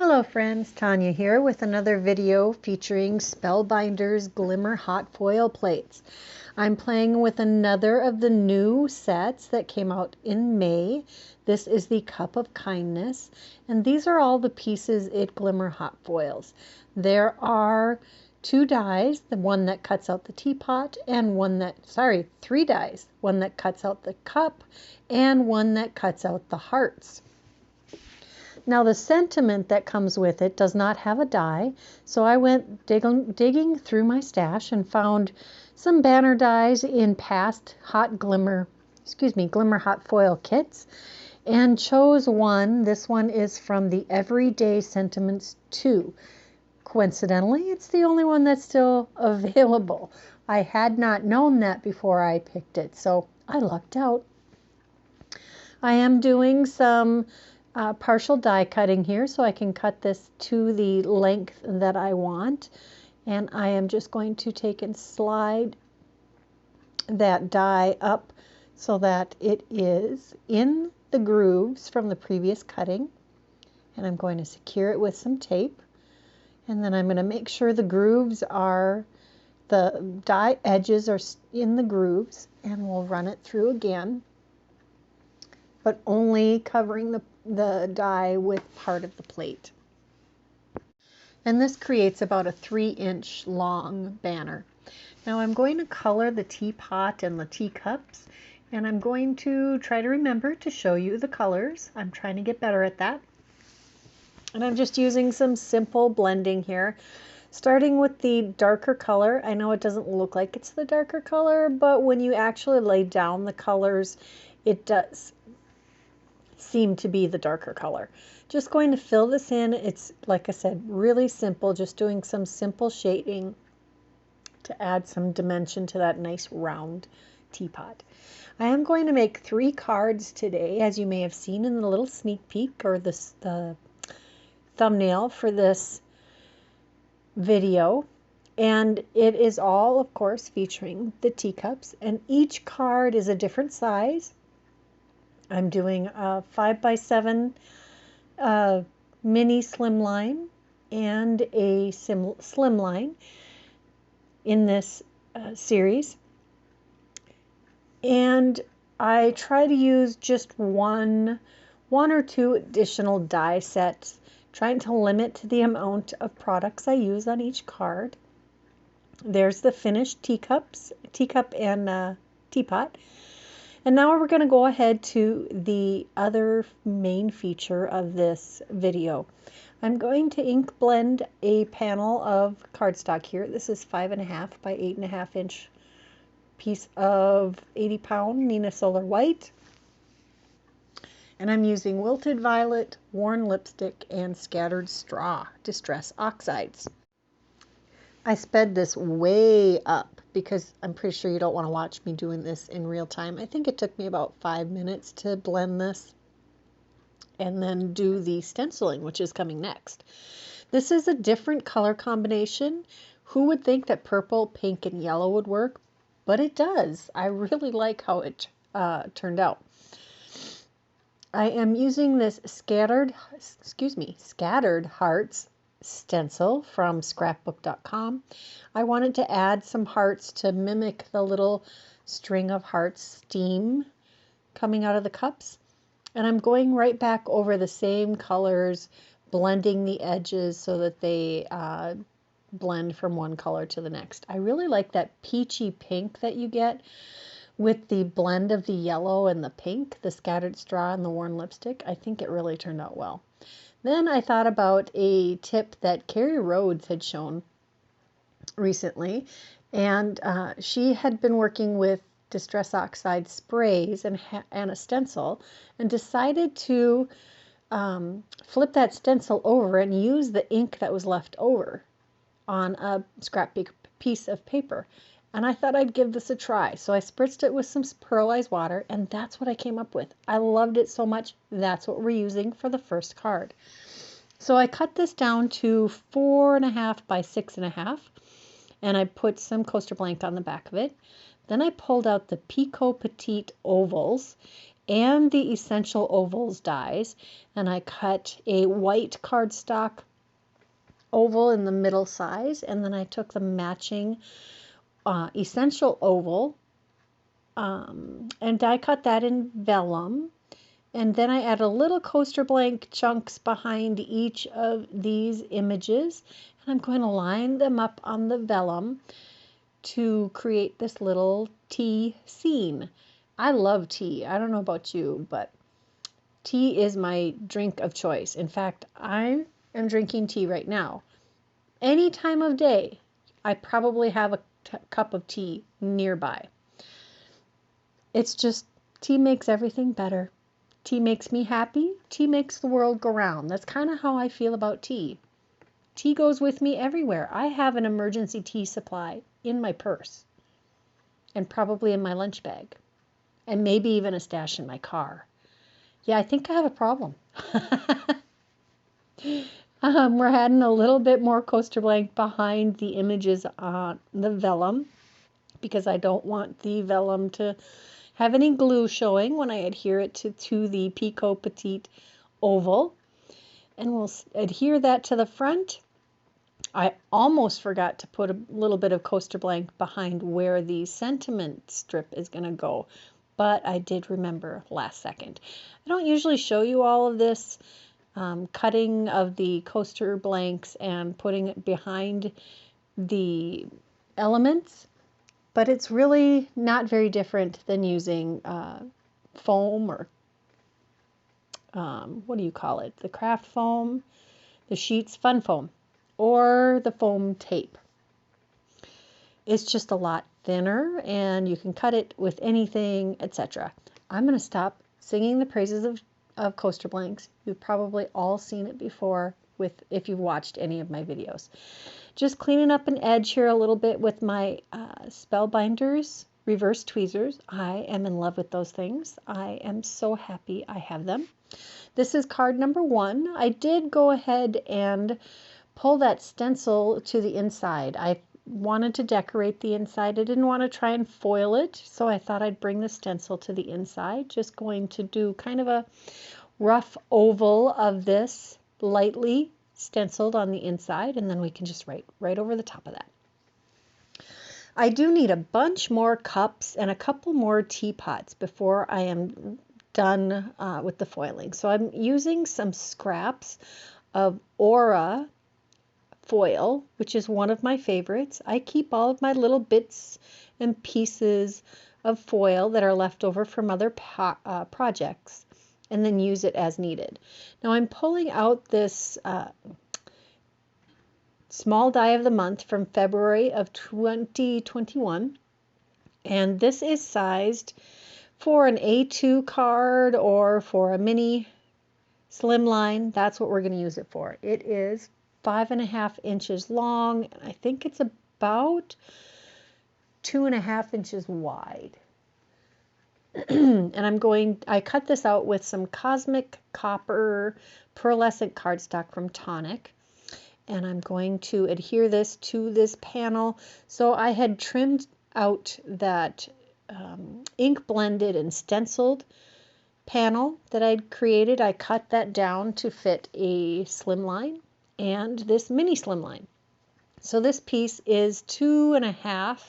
Hello friends, Tanya here with another video featuring Spellbinders Glimmer hot foil plates. I'm playing with another of the new sets that came out in May. This is the Cup of Kindness, and these are all the pieces it Glimmer hot foils. There are two dies, the one that cuts out the teapot and three dies, one that cuts out the cup and one that cuts out the hearts. Now the sentiment that comes with it does not have a die, so I went digging through my stash and found some banner dies in past Glimmer hot foil kits and chose one. This one is from the Everyday Sentiments 2. Coincidentally, it's the only one that's still available. I had not known that before I picked it, so I lucked out. I am doing some partial die cutting here so I can cut this to the length that I want, and I am just going to take and slide that die up so that it is in the grooves from the previous cutting, and I'm going to secure it with some tape, and then I'm going to make sure the die edges are in the grooves, and we'll run it through again, but only covering the die with part of the plate. And this creates about a 3-inch long banner. Now I'm going to color the teapot and the teacups, and I'm going to try to remember to show you the colors. I'm trying to get better at that. And I'm just using some simple blending here, starting with the darker color. I know it doesn't look like it's the darker color, but when you actually lay down the colors, it does seem to be the darker color. Just going to fill this in. It's, like I said, really simple, just doing some simple shading to add some dimension to that nice round teapot. I am going to make 3 cards today, as you may have seen in the little sneak peek or the thumbnail for this video, and it is all, of course, featuring the teacups, and each card is a different size. I'm doing a 5x7 mini slimline and a slimline in this series. And I try to use just one or two additional die sets, trying to limit the amount of products I use on each card. There's the finished teacup and teapot. And now we're going to go ahead to the other main feature of this video. I'm going to ink blend a panel of cardstock here. This is 5.5 by 8.5 inch piece of 80-pound Nina Solar White. And I'm using Wilted Violet, Worn Lipstick, and Scattered Straw Distress Oxides. I sped this way up because I'm pretty sure you don't want to watch me doing this in real time. I think it took me about 5 minutes to blend this and then do the stenciling, which is coming next. This is a different color combination. Who would think that purple, pink, and yellow would work? But it does. I really like how it turned out. I am using this Scattered Hearts stencil from scrapbook.com. I wanted to add some hearts to mimic the little string of hearts steam coming out of the cups, and I'm going right back over the same colors, blending the edges so that they blend from one color to the next. I really like that peachy pink that you get with the blend of the yellow and the pink, the Scattered Straw and the Worn Lipstick. I think it really turned out well. Then I thought about a tip that Carrie Rhodes had shown recently, and she had been working with Distress Oxide sprays and a stencil, and decided to flip that stencil over and use the ink that was left over on a scrap piece of paper. And I thought I'd give this a try. So I spritzed it with some pearlized water, and that's what I came up with. I loved it so much. That's what we're using for the first card. So I cut this down to 4.5 by 6.5, and I put some coaster blank on the back of it. Then I pulled out the Picot Petite ovals and the Essential Ovals dies, and I cut a white cardstock oval in the middle size, and then I took the matching Essential Oval and die cut that in vellum, and then I add a little coaster blank chunks behind each of these images, and I'm going to line them up on the vellum to create this little tea scene. I love tea. I don't know about you, but tea is my drink of choice. In fact, I am drinking tea right now. Any time of day, I probably have a cup of tea nearby. It's just, tea makes everything better. Tea makes me happy. Tea makes the world go round. That's kind of how I feel about tea. Tea goes with me everywhere. I have an emergency tea supply in my purse and probably in my lunch bag and maybe even a stash in my car. Yeah, I think I have a problem. We're adding a little bit more coaster blank behind the images on the vellum because I don't want the vellum to have any glue showing when I adhere it to the Picot Petite oval. And we'll adhere that to the front. I almost forgot to put a little bit of coaster blank behind where the sentiment strip is going to go, but I did remember last second. I don't usually show you all of this cutting of the coaster blanks and putting it behind the elements, but it's really not very different than using foam or what do you call it? The craft foam, the sheets, fun foam, or the foam tape. It's just a lot thinner and you can cut it with anything, etc. I'm going to stop singing the praises of coaster blanks. You've probably all seen it before if you've watched any of my videos. Just cleaning up an edge here a little bit with my Spellbinders reverse tweezers. I am in love with those things. I am so happy I have them. This is card number 1. I did go ahead and pull that stencil to the inside. I wanted to decorate the inside. I didn't want to try and foil it, so I thought I'd bring the stencil to the inside. Just going to do kind of a rough oval of this, lightly stenciled on the inside, and then we can just write right over the top of that. I do need a bunch more cups and a couple more teapots before I am done with the foiling. So I'm using some scraps of Aura foil, which is one of my favorites. I keep all of my little bits and pieces of foil that are left over from other projects and then use it as needed. Now I'm pulling out this small die of the month from February of 2021, and this is sized for an A2 card or for a mini slimline. That's what we're going to use it for. It is 5.5 inches long, and I think it's about 2.5 inches wide. And I cut this out with some Cosmic Copper pearlescent cardstock from Tonic, and I'm going to adhere this to this panel. So I had trimmed out that ink blended and stenciled panel that I'd created. I cut that down to fit a slimline and this mini slimline. So this piece is 2.5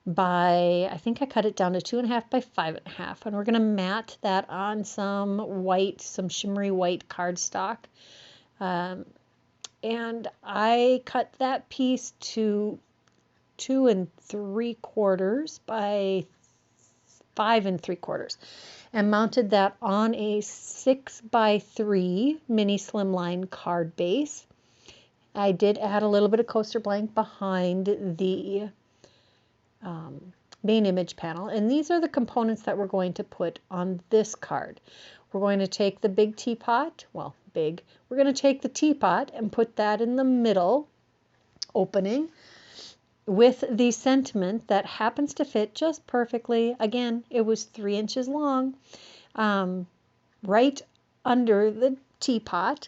by, I think I cut it down to 2.5 by 5.5, and we're going to mat that on some shimmery white cardstock. And I cut that piece to 2 3/4 by 5 3/4 and mounted that on a 6 by 3 mini slimline card base. I did add a little bit of coaster blank behind the main image panel, and these are the components that we're going to put on this card. We're going to take the big teapot, well, big, we're going to take the teapot and put that in the middle opening with the sentiment that happens to fit just perfectly. Again, it was 3 inches long, right under the teapot,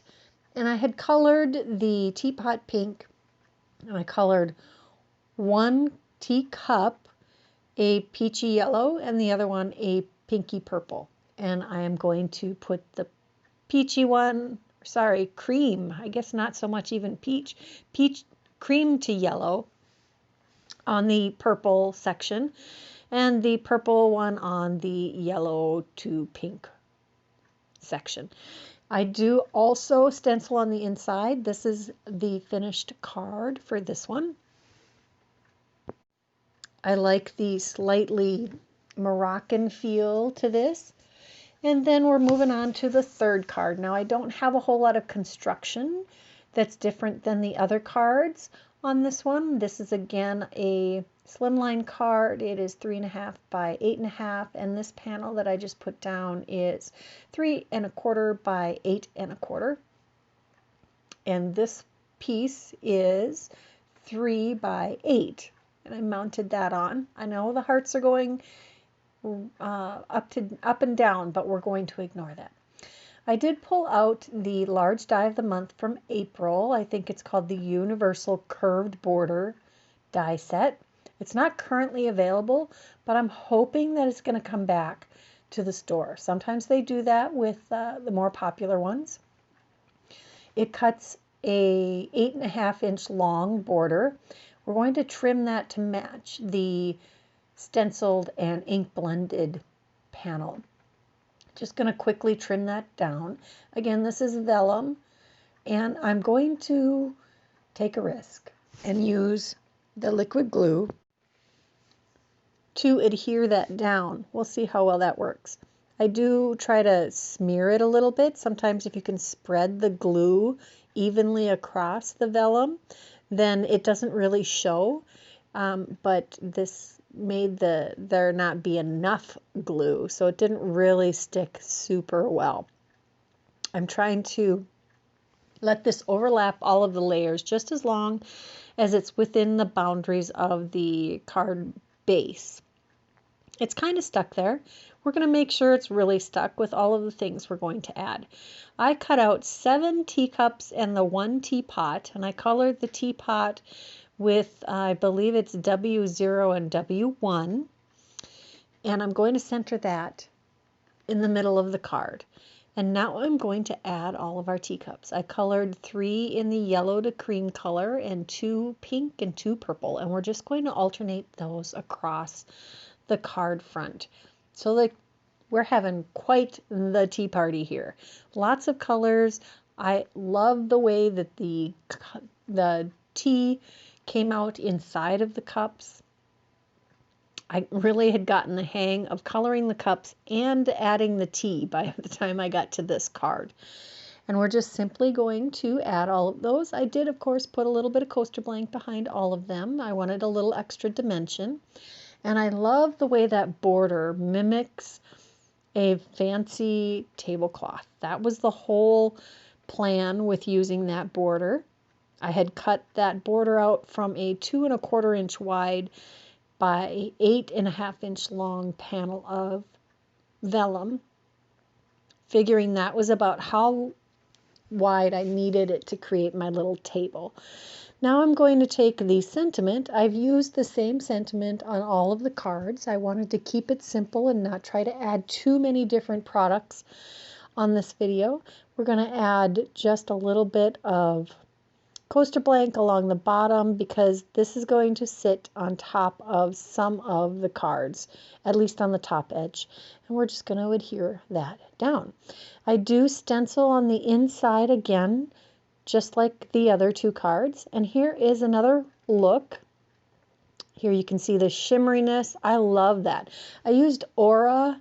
and I had colored the teapot pink, and I colored one teacup a peachy yellow and the other one a pinky purple. And I am going to put the peachy one, sorry, cream, I guess not so much even peach, cream to yellow on the purple section, and the purple one on the yellow to pink section. I do also stencil on the inside. This is the finished card for this one. I like the slightly Moroccan feel to this. And then we're moving on to the third card. Now I don't have a whole lot of construction that's different than the other cards on this one. This is again a slimline card. It is 3.5 by 8.5, and this panel that I just put down is 3.25 by 8.25. And this piece is 3 by 8. And I mounted that on. I know the hearts are going up and down, but we're going to ignore that. I did pull out the large die of the month from April. I think it's called the Universal Curved Border die set. It's not currently available, but I'm hoping that it's going to come back to the store. Sometimes they do that with the more popular ones. It cuts a 8.5-inch long border. We're going to trim that to match the stenciled and ink blended panel. Just going to quickly trim that down. Again, this is vellum, and I'm going to take a risk and use the liquid glue to adhere that down. We'll see how well that works. I do try to smear it a little bit. Sometimes if you can spread the glue evenly across the vellum, then it doesn't really show. But this made there not be enough glue, so it didn't really stick super well. I'm trying to let this overlap all of the layers just as long as it's within the boundaries of the card base. It's kind of stuck there. We're going to make sure it's really stuck with all of the things we're going to add. I cut out 7 teacups and the 1 teapot, and I colored the teapot with, I believe it's W0 and W1, and I'm going to center that in the middle of the card. And now I'm going to add all of our teacups. I colored 3 in the yellow to cream color and 2 pink and 2 purple, and we're just going to alternate those across the card front. So like we're having quite the tea party here. Lots of colors. I love the way that the tea came out inside of the cups. I really had gotten the hang of coloring the cups and adding the tea by the time I got to this card. And we're just simply going to add all of those. I did, of course, put a little bit of coaster blank behind all of them. I wanted a little extra dimension. And I love the way that border mimics a fancy tablecloth. That was the whole plan with using that border. I had cut that border out from a 2.25-inch wide by 8.5-inch long panel of vellum, figuring that was about how wide I needed it to create my little table. Now I'm going to take the sentiment. I've used the same sentiment on all of the cards. I wanted to keep it simple and not try to add too many different products on this video. We're going to add just a little bit of coaster blank along the bottom because this is going to sit on top of some of the cards, at least on the top edge. And we're just going to adhere that down. I do stencil on the inside again, just like the other 2 cards. And here is another look. Here you can see the shimmeriness. I love that. I used Aura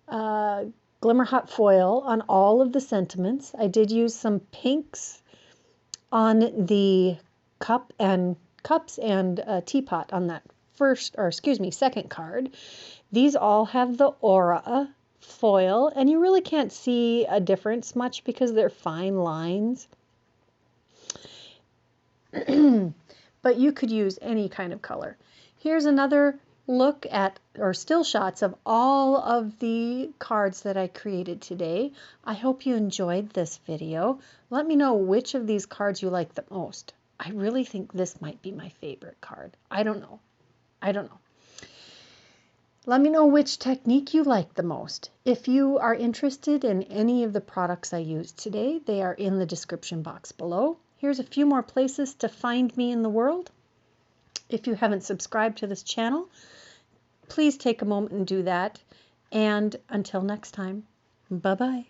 Glimmer Hot Foil on all of the sentiments. I did use some pinks on the cups and teapot on that second card. These all have the Aura foil, and you really can't see a difference much because they're fine lines. But you could use any kind of color. Here's another look at, or still shots of all of the cards that I created today. I hope you enjoyed this video. Let me know which of these cards you like the most. I really think this might be my favorite card. I don't know. Let me know which technique you like the most. If you are interested in any of the products I used today, they are in the description box below. Here's a few more places to find me in the world. If you haven't subscribed to this channel, please take a moment and do that. And until next time, bye-bye.